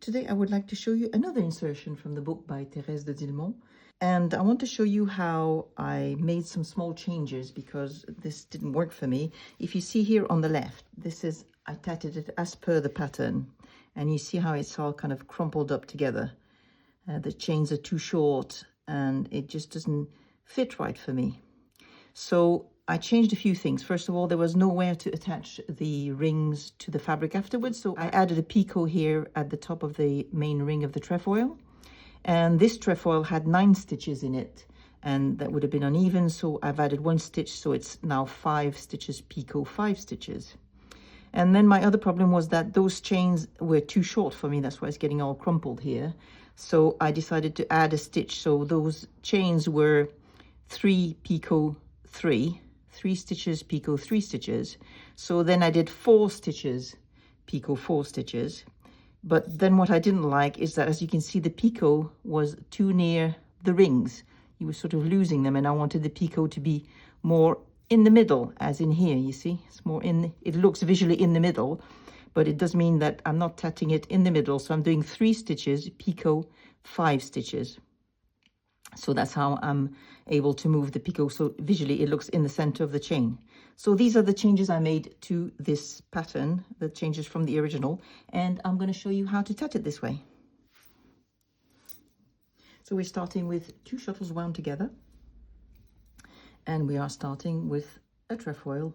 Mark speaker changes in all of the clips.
Speaker 1: Today I would like to show you another insertion from the book by Thérèse de Dillmont. And I want to show you how I made some small changes because this didn't work for me. If you see here on the left, I tatted it as per the pattern. And you see how it's all kind of crumpled up together. The chains are too short and it just doesn't fit right for me. So I changed a few things. First of all, there was nowhere to attach the rings to the fabric afterwards. So I added a picot here at the top of the main ring of the trefoil. And this trefoil had 9 stitches in it, and that would have been uneven. So I've added 1 stitch. So it's now 5 stitches picot, 5 stitches. And then my other problem was that those chains were too short for me. That's why it's getting all crumpled here. So I decided to add a stitch. So those chains were 3 picot 3 stitches picot 3 stitches. So then I did 4 stitches picot 4 stitches. But then what I didn't like is that, as you can see, the picot was too near the rings. You were sort of losing them, and I wanted the picot to be more in the middle, as in here. You see, it's more it looks visually in the middle, but it does mean that I'm not tatting it in the middle. So I'm doing 3 stitches picot 5 stitches. So that's how I'm able to move the picot. So visually it looks in the center of the chain. So these are the changes I made to this pattern, the changes from the original, and I'm going to show you how to tat it this way. So we're starting with 2 shuttles wound together, and we are starting with a trefoil.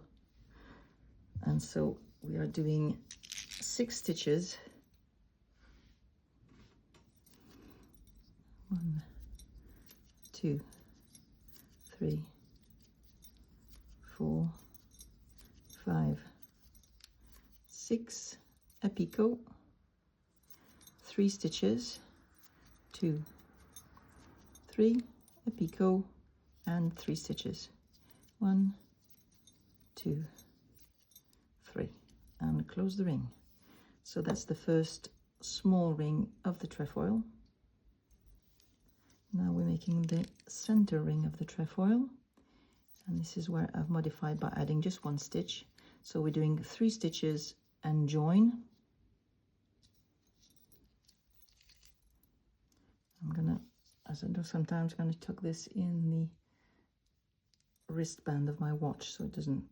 Speaker 1: And so we are doing 6 stitches. 1, 2, 3, 4, 5, 6, a picot, 3 stitches, 2, 3, a picot, and 3 stitches. 1, 2, 3, and close the ring. So that's the first small ring of the trefoil. Now we're making the center ring of the trefoil, and this is where I've modified by adding just 1 stitch. So we're doing 3 stitches and join. I'm gonna, as I do sometimes, gonna tuck this in the wristband of my watch so it doesn't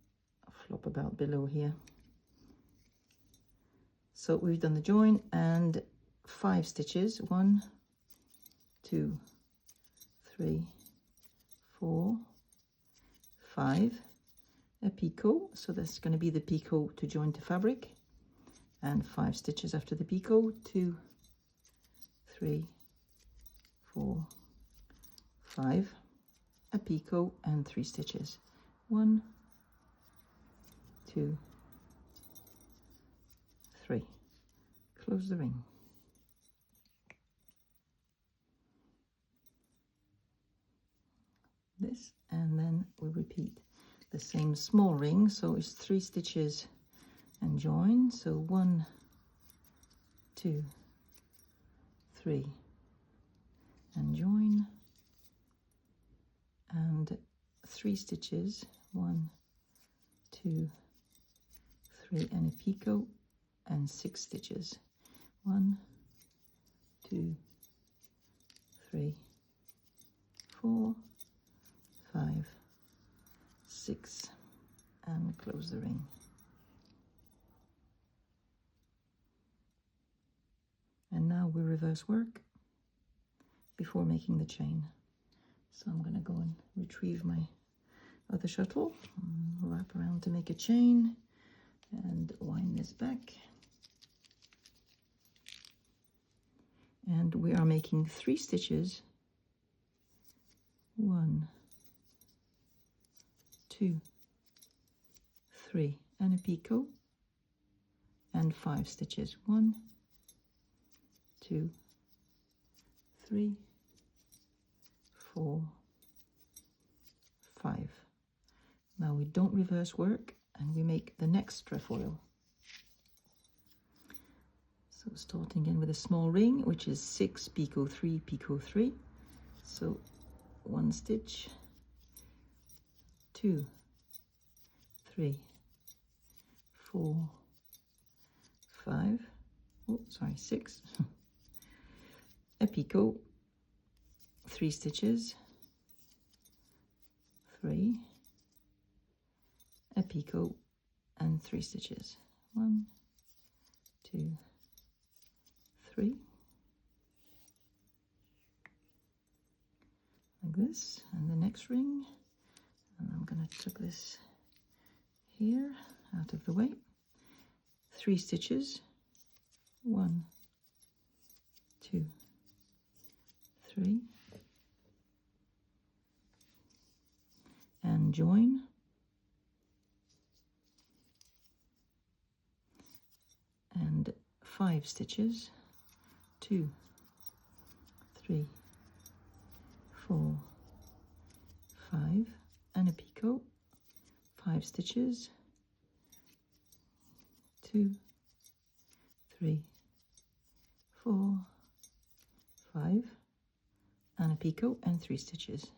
Speaker 1: flop about below here. So we've done the join and 5 stitches. 1, 2, 3, 4, 5, a picot. So that's going to be the picot to join the fabric, and 5 stitches after the picot. 2, 3, 4, 5, a picot, and 3 stitches. 1, 2, 3. Close the ring. This, and then we repeat the same small ring. So it's 3 stitches and join. So 1, 2, 3, and join, and 3 stitches. 1, 2, 3, and a picot, and 6 stitches. 1, 2, 3, 4, 5, 6, and close the ring. And now we reverse work before making the chain. So I'm going to go and retrieve my other shuttle, wrap around to make a chain, and wind this back. And we are making 3 stitches. 1, 2, 3, and a picot, and 5 stitches. 1, 2, 3, 4, 5. Now we don't reverse work, and we make the next trefoil. So starting in with a small ring, which is 6 picot 3 picot 3. So 1 stitch, 2, 3, 4, 5, oh sorry, 6, a picot, 3 stitches, 3, a picot, and 3 stitches. 1, 2, 3, like this. And the next ring, and I'm going to tuck this here out of the way. 3 stitches, 1, 2, 3, and join, and 5 stitches, 2, 3, 4, 5, and a picot, 5 stitches, 2, 3, 4, 5, and a picot, and 3 stitches.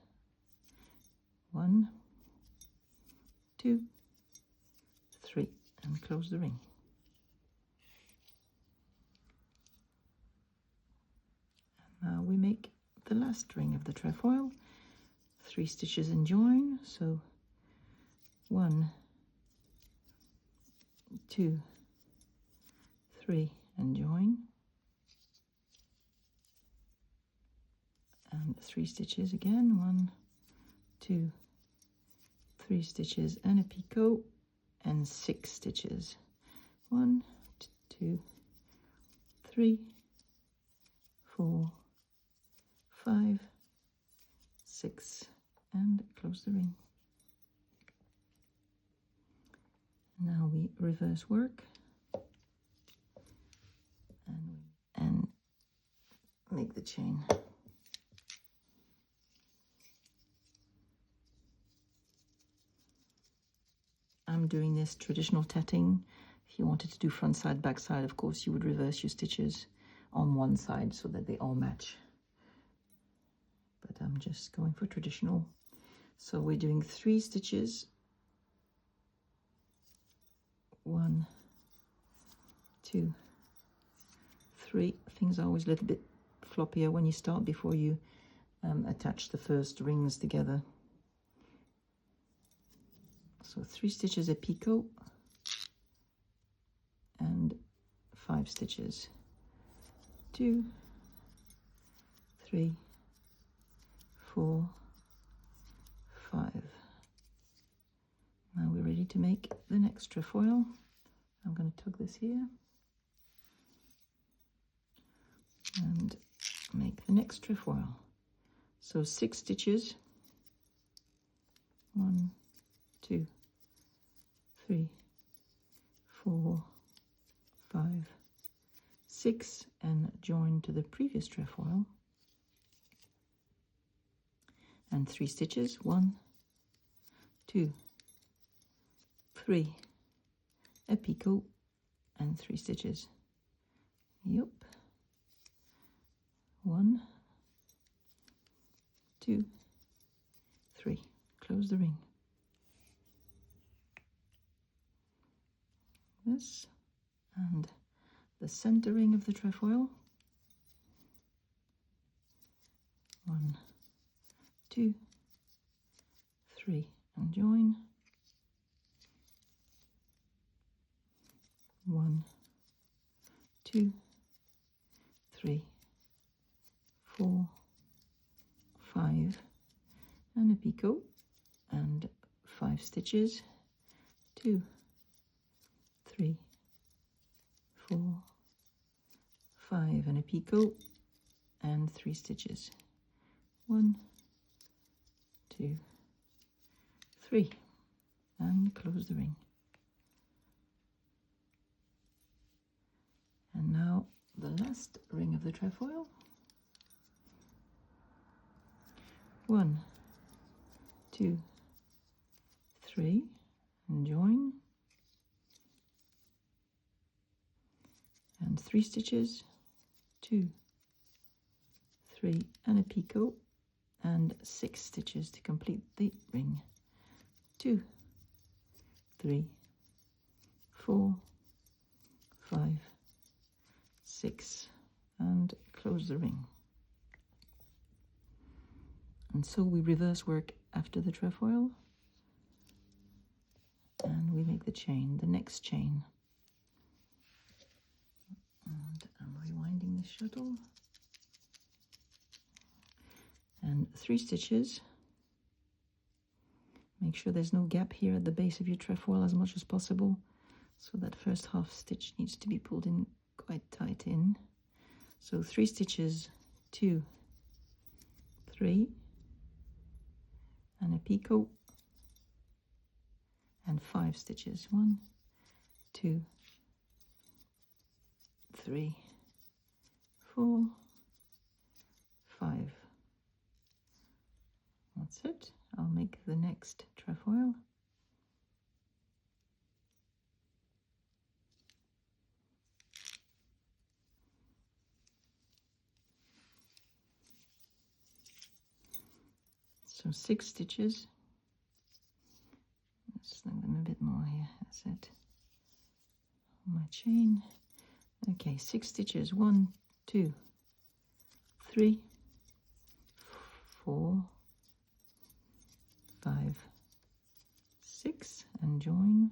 Speaker 1: 1, 2, 3, and close the ring. And now we make the last ring of the trefoil. 3 stitches and join, so 1, 2, 3, and join, and 3 stitches again, 1, 2, 3 stitches and a picot, and 6 stitches, 1, 2, 3, 4, 5, 6, and close the ring. Now we reverse work and make the chain. I'm doing this traditional tatting. If you wanted to do front side, back side, of course, you would reverse your stitches on one side so that they all match. But I'm just going for traditional. So we're doing 3 stitches. 1, 2, 3. Things are always a little bit floppier when you start before you attach the first rings together. So 3 stitches a picot and 5 stitches. 2, 3, 4, 5. Now we're ready to make the next trefoil. I'm going to tug this here and make the next trefoil. So 6 stitches. 1, 2, 3, 4, 5, 6, and join to the previous trefoil. And 3 stitches. 1, 2, 3, a picot, and 3 stitches. Yep. 1, 2, 3. Close the ring. This and the center ring of the trefoil. 1, 2, 3, and join. 1, 2, 3, 4, 5, and a picot, and 5 stitches. 2, 3, 4, 5, and a picot, and 3 stitches. 1, 2, 3, and close the ring. And now the last ring of the trefoil. 1, 2, 3, and join, and 3 stitches. 2, 3, and a picot, and 6 stitches to complete the ring. 2, 3, 4, 5, 6, and close the ring. And so we reverse work after the trefoil, and we make the chain, the next chain. And I'm rewinding the shuttle. And 3 stitches. Make sure there's no gap here at the base of your trefoil as much as possible. So that first half stitch needs to be pulled in quite tight in. So 3 stitches, 2, 3, and a picot, and 5 stitches, 1, 2, 3, 4, 5. That's it. I'll make the next trefoil. So 6 stitches. Let's snug them a bit more here. That's it. My chain. Okay, 6 stitches. 1, 2, 3, 4, 5, 6, and join.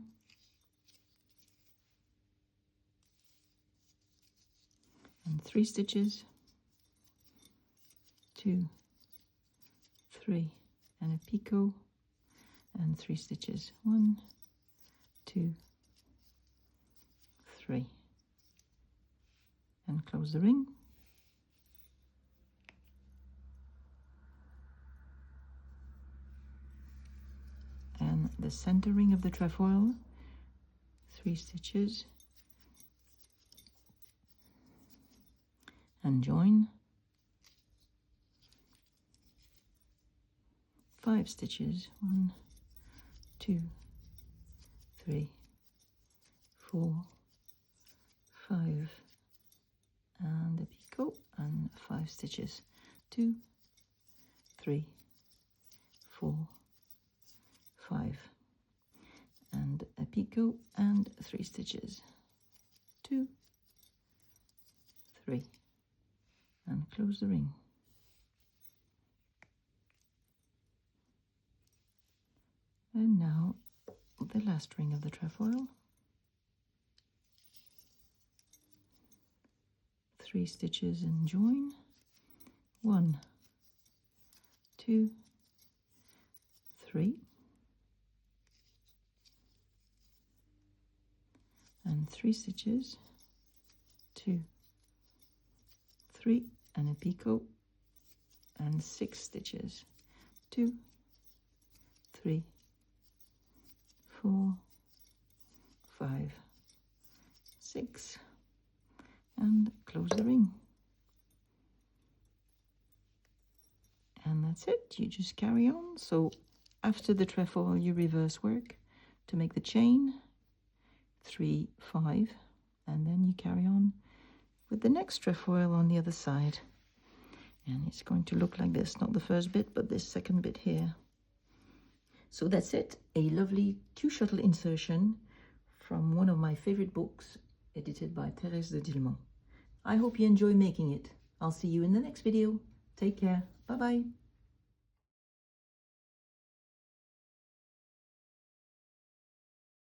Speaker 1: And 3 stitches. 2, 3, and a picot, and 3 stitches. 1, 2, 3, and close the ring. And the center ring of the trefoil, 3 stitches, and join. 5 stitches, 1, 2, 3, 4, 5, and a picot, and 5 stitches, 2, 3, 4, 5, and a picot, and 3 stitches, 2, 3, and close the ring. And now the last ring of the trefoil. 3 stitches and join. 1, 2, 3, and 3 stitches, 2, 3, and a picot, and 6 stitches, 2, 3, 4, 5, 6, and close the ring. And that's it. You just carry on. So after the trefoil, you reverse work to make the chain, 3, 5, and then you carry on with the next trefoil on the other side. And it's going to look like this, not the first bit, but this second bit here. So that's it, a lovely 2 shuttle insertion from one of my favorite books, edited by Thérèse de Dillmont. I hope you enjoy making it. I'll see you in the next video. Take care. Bye-bye.